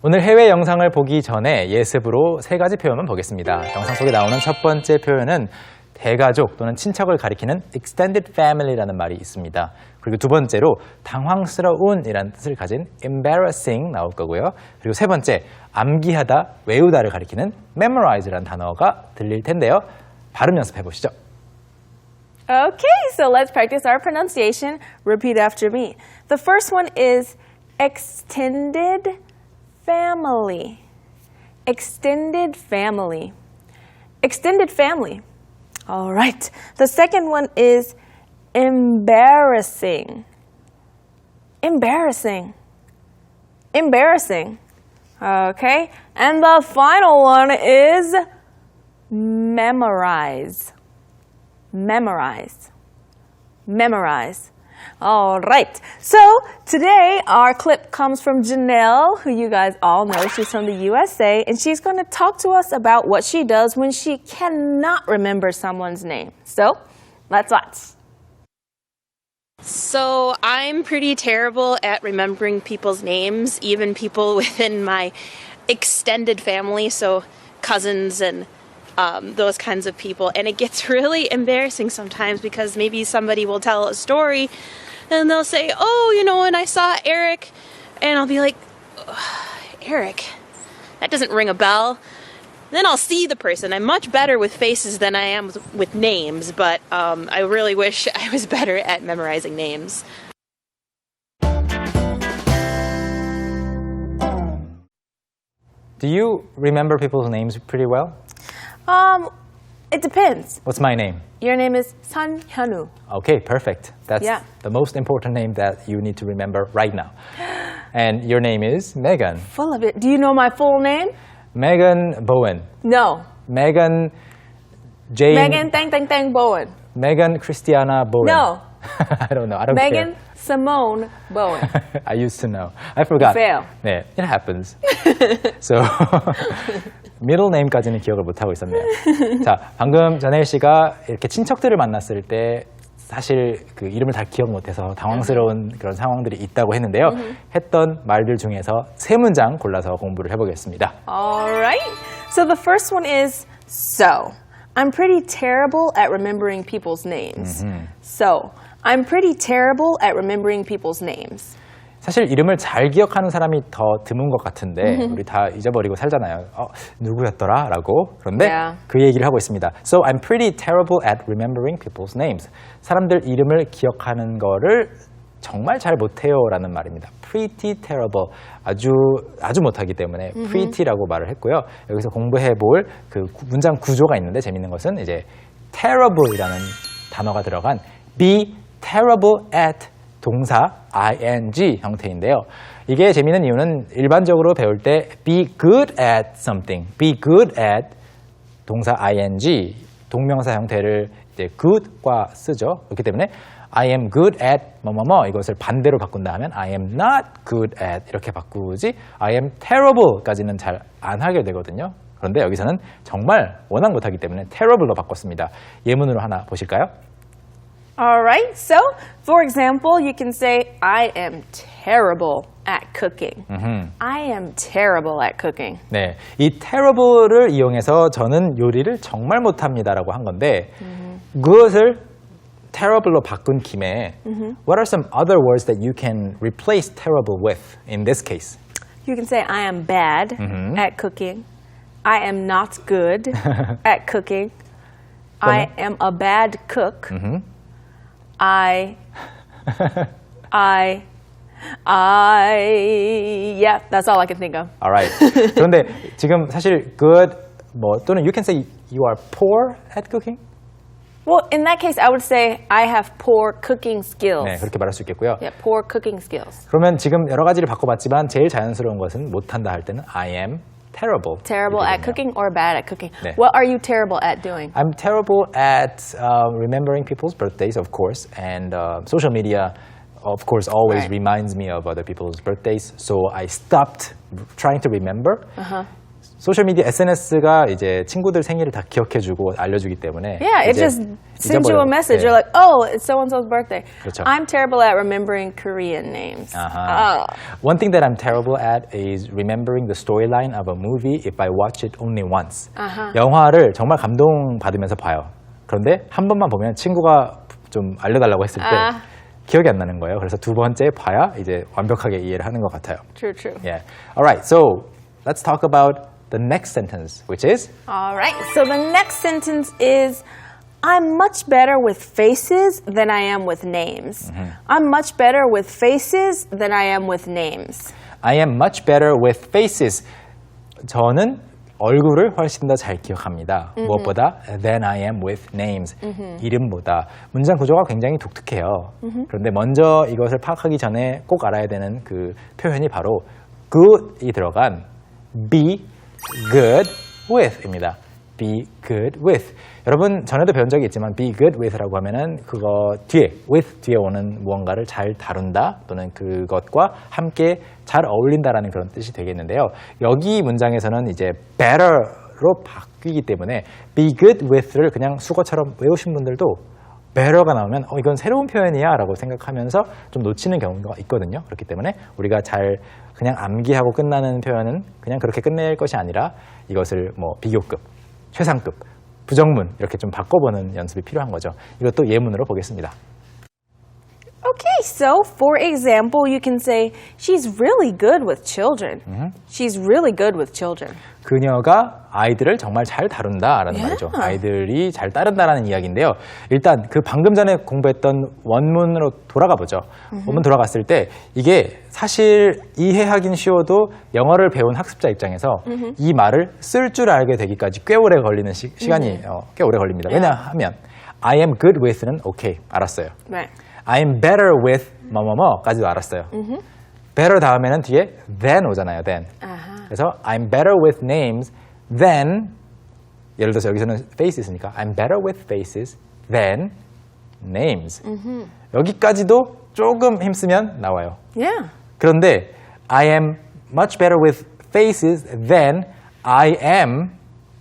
오늘 해외 영상을 보기 전에 예습으로 3가지 표현만 보겠습니다. 영상 속에 나오는 첫 번째 표현은 대가족 또는 친척을 가리키는 extended family라는 말이 있습니다. 그리고 두 번째로 당황스러운이라는 뜻을 가진 embarrassing 나올 거고요. 그리고 세 번째, 암기하다, 외우다를 가리키는 memorize라는 단어가 들릴 텐데요. 발음 연습해 보시죠. Okay, so let's practice our pronunciation. Repeat after me. The first one is extended family. Extended family. Extended family. All right. The second one is embarrassing. Embarrassing. Embarrassing. Okay. And the final one is memorize. Memorize. Memorize. All right. So today our clip comes from Janelle, who you guys all know. She's from the USA, and she's going to talk to us about what she does when she cannot remember someone's name. So let's watch. So I'm pretty terrible at remembering people's names, even people within my extended family, so cousins and those kinds of people. And it gets really embarrassing sometimes because maybe somebody will tell a story and they'll say, oh, you know, and I saw Eric, and I'll be like, Eric, that doesn't ring a bell. Then I'll see the person. I'm much better with faces than I am with names, but I really wish I was better at memorizing names. Do you remember people's names pretty well? It depends. What's my name? Your name is Sun Hyunwoo. Okay, perfect. That's the most important name that you need to remember right now. And your name is Megan. Full of it. Do you know my full name? Megan Bowen. No. Megan Jane. Megan Tang Bowen. Megan Christiana Bowen. No. I don't know. I don't Megan care. Simone Bowen. I used to know. I forgot. Fail. 네, it happens. So, middle name까지는 기억을 못하고 있었네요. 자, 방금 전혜일 씨가 이렇게 친척들을 만났을 때 사실 그 이름을 다 기억 못해서 당황스러운 그런 상황들이 있다고 했는데요. 했던 말들 중에서 3문장 골라서 공부를 해보겠습니다. All right. So the first one is so. I'm pretty terrible at remembering people's names. So, I'm pretty terrible at remembering people's names. 사실 이름을 잘 기억하는 사람이 더 드문 것 같은데 우리 다 잊어버리고 살잖아요. 누구였더라? 라고. 그런데 그 얘기를 하고 있습니다. So I'm pretty terrible at remembering people's names. 사람들 이름을 기억하는 거를 정말 잘 못해요 라는 말입니다. Pretty terrible. 아주 못하기 때문에 pretty라고 말을 했고요. 여기서 공부해 볼 그 문장 구조가 있는데 재밌는 것은 이제 terrible이라는 단어가 들어간 be terrible at 동사 ing 형태인데요. 이게 재미있는 이유는 일반적으로 배울 때 be good at something, be good at 동사 ing 동명사 형태를 이제 good과 쓰죠. 그렇기 때문에 I am good at 뭐뭐뭐 이것을 반대로 바꾼다 하면 I am not good at 이렇게 바꾸지 I am terrible까지는 잘 안 하게 되거든요. 그런데 여기서는 정말 워낙 못하기 때문에 terrible로 바꿨습니다. 예문으로 하나 보실까요? All right. So, for example, you can say, I am terrible at cooking. I am terrible at cooking. 네, 이 terrible를 이용해서 저는 요리를 정말 못합니다라고 한 건데 그것을 terrible로 바꾼 김에 What are some other words that you can replace terrible with in this case? You can say, I am bad at cooking. I am not good at cooking. I am a bad cook. Yeah, that's all I can think of. Alright. 그런데 지금 사실 good 또는 you can say you are poor at cooking. Well, in that case, I would say I have poor cooking skills. 네, 그렇게 말할 수 있겠고요. Yeah, poor cooking skills. 그러면 지금 여러 가지를 바꿔봤지만 제일 자연스러운 것은 못한다 할 때는 I am terrible. Terrible at cooking or bad at cooking. 네. What are you terrible at doing? I'm terrible at remembering people's birthdays, of course, and social media, of course, always reminds me of other people's birthdays. So I stopped trying to remember. 소셜 미디어 SNS가 이제 친구들 생일을 다 기억해주고 알려주기 때문에 Yeah, it 이제 just sends you a message. 네. You're like, oh, it's so-and-so's birthday. 그렇죠. I'm terrible at remembering Korean names. 아하. One thing that I'm terrible at is remembering the storyline of a movie if I watch it only once. 영화를 정말 감동받으면서 봐요. 그런데 한 번만 보면 친구가 좀 알려달라고 했을 때 기억이 안 나는 거예요. 그래서 두 번째 봐야 이제 완벽하게 이해를 하는 것 같아요. True, true. Yeah. All right. So let's talk about the next sentence, which is All right, so the next sentence is, I'm much better with faces than I am with names. I'm much better with faces than I am with names. I am much better with faces. 저는 얼굴을 훨씬 더 잘 기억합니다. 무엇보다 than I am with names. 이름보다. 문장 구조가 굉장히 독특해요. 그런데 먼저 이것을 파악하기 전에 꼭 알아야 되는 그 표현이 바로 good이 들어간 be good with입니다. be good with. 여러분 전에도 배운 적이 있지만 be good with라고 하면은 그거 뒤에 with 뒤에 오는 무언가를 잘 다룬다 또는 그것과 함께 잘 어울린다라는 그런 뜻이 되겠는데요. 여기 문장에서는 이제 better로 바뀌기 때문에 be good with를 그냥 수거처럼 외우신 분들도 better가 나오면 이건 새로운 표현이야 라고 생각하면서 좀 놓치는 경우가 있거든요. 그렇기 때문에 우리가 잘 그냥 암기하고 끝나는 표현은 그냥 그렇게 끝낼 것이 아니라 이것을 뭐 비교급, 최상급, 부정문 이렇게 좀 바꿔보는 연습이 필요한 거죠. 이것도 예문으로 보겠습니다. Okay, so for example, you can say, she's really good with children. She's really good with children. 그녀가 아이들을 정말 잘 다룬다라는 말이죠. 아이들이 잘 따른다라는 이야기인데요. 일단 그 방금 전에 공부했던 원문으로 돌아가 보죠. 원문 돌아갔을 때 이게 사실 이해하긴 쉬워도 영어를 배운 학습자 입장에서 이 말을 쓸 줄 알게 되기까지 꽤 오래 걸리는 시간이 꽤 오래 걸립니다. 왜냐하면 I am good with는 오케이, 알았어요. Right. I am better with 뭐뭐뭐까지도 알았어요. better 다음에는 뒤에 than 오잖아요. than. 그래서 I'm better with names than 예를 들어서 여기서는 faces니까 I'm better with faces than names. 여기까지도 조금 힘쓰면 나와요. Yeah. 그런데 I am much better with faces than I am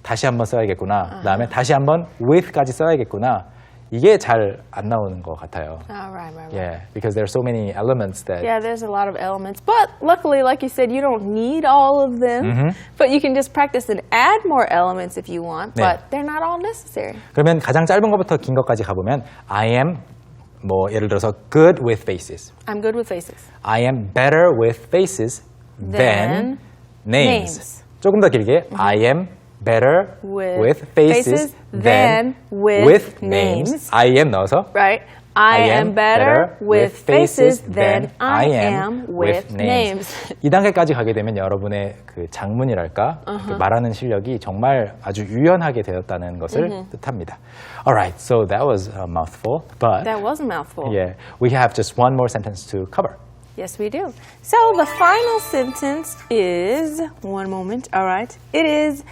다시 한번 써야겠구나. 그다음에 다시 한번 with까지 써야겠구나. 이게 잘 안 나오는 것 같아요. Right. Yeah, because there are so many elements that. Yeah, there's a lot of elements. But luckily, like you said, you don't need all of them. But you can just practice and add more elements if you want. 네. But they're not all necessary. 그러면 가장 짧은 것부터 긴 것까지 가보면 I am 뭐 예를 들어서 good with faces. I'm good with faces. I am better with faces than names. 조금 더 길게 I am better with faces than with names. I am 넣어서 Right. I am better with faces than I am with names. 이 단계까지 가게 되면 여러분의 그 장문이랄까 그 말하는 실력이 정말 아주 유연하게 되었다는 것을 뜻합니다. Alright, so that was a mouthful, but That was a mouthful. yeah, we have just one more sentence to cover. Yes, we do. So the final sentence is, one moment, all right. It is,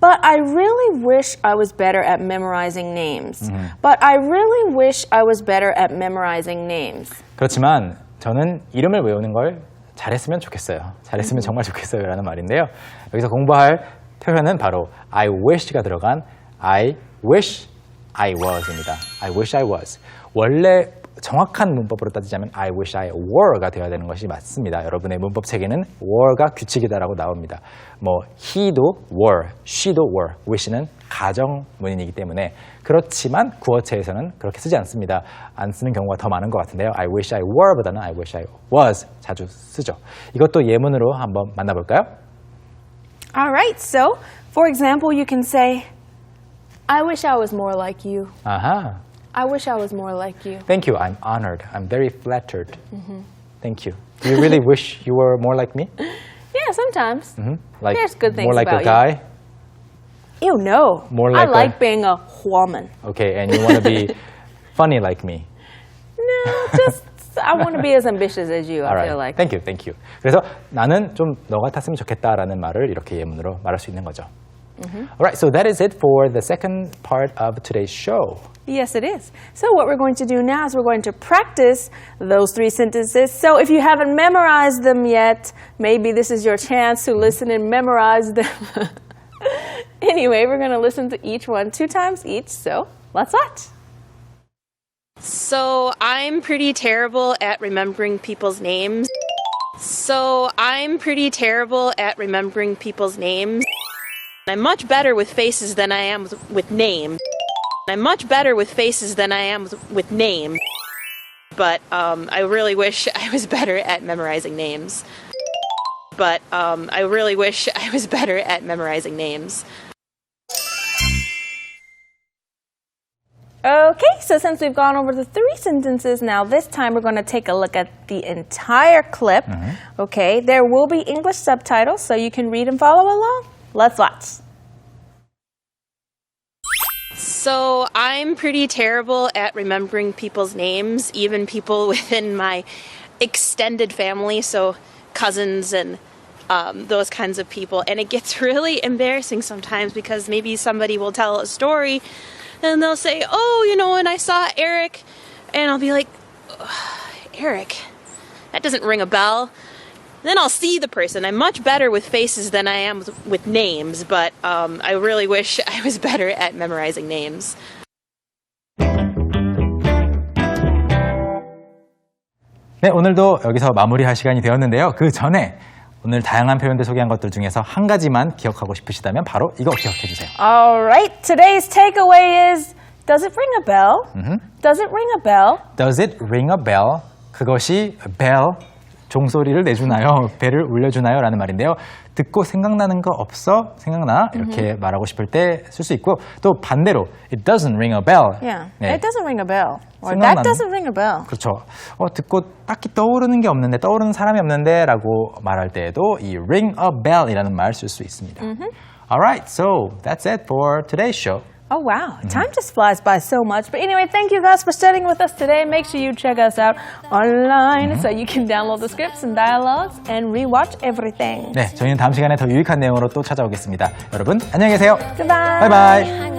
but I really wish I was better at memorizing names. But I really wish I was better at memorizing names. 그렇지만 저는 이름을 외우는 걸 잘했으면 좋겠어요. 잘했으면 정말 좋겠어요 라는 말인데요. 여기서 공부할 표현은 바로 I wish가 들어간 I wish I was입니다. I wish I was. 원래 정확한 문법으로 따지자면 I wish I were가 되어야 되는 것이 맞습니다. 여러분의 문법 체계는 were가 규칙이다라고 나옵니다. 뭐 he도 were, she도 were, wish는 가정문이기 때문에 그렇지만 구어체에서는 그렇게 쓰지 않습니다. 안 쓰는 경우가 더 많은 것 같은데요. I wish I were보다는 I wish I was 자주 쓰죠. 이것도 예문으로 한번 만나볼까요? All right, so for example, you can say, I wish I was more like you. 아하. I wish I was more like you. Thank you. I'm honored. I'm very flattered. Thank you. Do you really wish you were more like me? Yeah, sometimes. Like There's good things more like about a guy? You know, More like I like being a woman. Okay, and you want to be funny like me. No, just I want to be as ambitious as you. I feel like. Thank you, thank you. 그래서 나는 좀 너 같았으면 좋겠다라는 말을 이렇게 예문으로 말할 수 있는 거죠. Alright, so that is it for the second part of today's show. Yes, it is. So what we're going to do now is we're going to practice those three sentences. So if you haven't memorized them yet, maybe this is your chance to listen and memorize them. Anyway, we're going to listen to each one 2 times each, so let's watch. So I'm pretty terrible at remembering people's names. So I'm pretty terrible at remembering people's names. I'm much better with faces than I am with names. I'm much better with faces than I am with names. But I really wish I was better at memorizing names. But I really wish I was better at memorizing names. Okay, so since we've gone over the 3 sentences, now this time we're going to take a look at the entire clip. Okay, there will be English subtitles, so you can read and follow along. Let's watch. So I'm pretty terrible at remembering people's names, even people within my extended family, so cousins and those kinds of people. And it gets really embarrassing sometimes because maybe somebody will tell a story and they'll say, oh, you know, and I saw Eric, and I'll be like, Eric, that doesn't ring a bell. Then I'll see the person. I'm much better with faces than I am with names, but I really wish I was better at memorizing names. 네, 오늘도 여기서 마무리할 시간이 되었는데요. 그 전에 오늘 다양한 표현들 소개한 것들 중에서 한 가지만 기억하고 싶으시다면 바로 이거 기억해 주세요. All right, today's takeaway is, does it ring a bell? Does it ring a bell? Does it ring a bell? 그것이 bell, 종소리를 내주나요? 벨을 울려주나요? 라는 말인데요. 듣고 생각나는 거 없어? 생각나? 이렇게 말하고 싶을 때 쓸 수 있고 또 반대로 it doesn't ring a bell. Yeah, 네. it doesn't ring a bell. Or 생각나는- that doesn't ring a bell. 그렇죠. 듣고 딱히 떠오르는 게 없는데 떠오르는 사람이 없는데 라고 말할 때에도 이 ring a bell 이라는 말 쓸 수 있습니다. Alright, so that's it for today's show. Oh, wow. Time just flies by so much. But anyway, thank you guys for studying with us today. Make sure you check us out online so you can download the scripts and dialogues and rewatch everything. 네, 저희는 다음 시간에 더 유익한 내용으로 또 찾아오겠습니다. 여러분, 안녕히 계세요. Goodbye. 바이바이.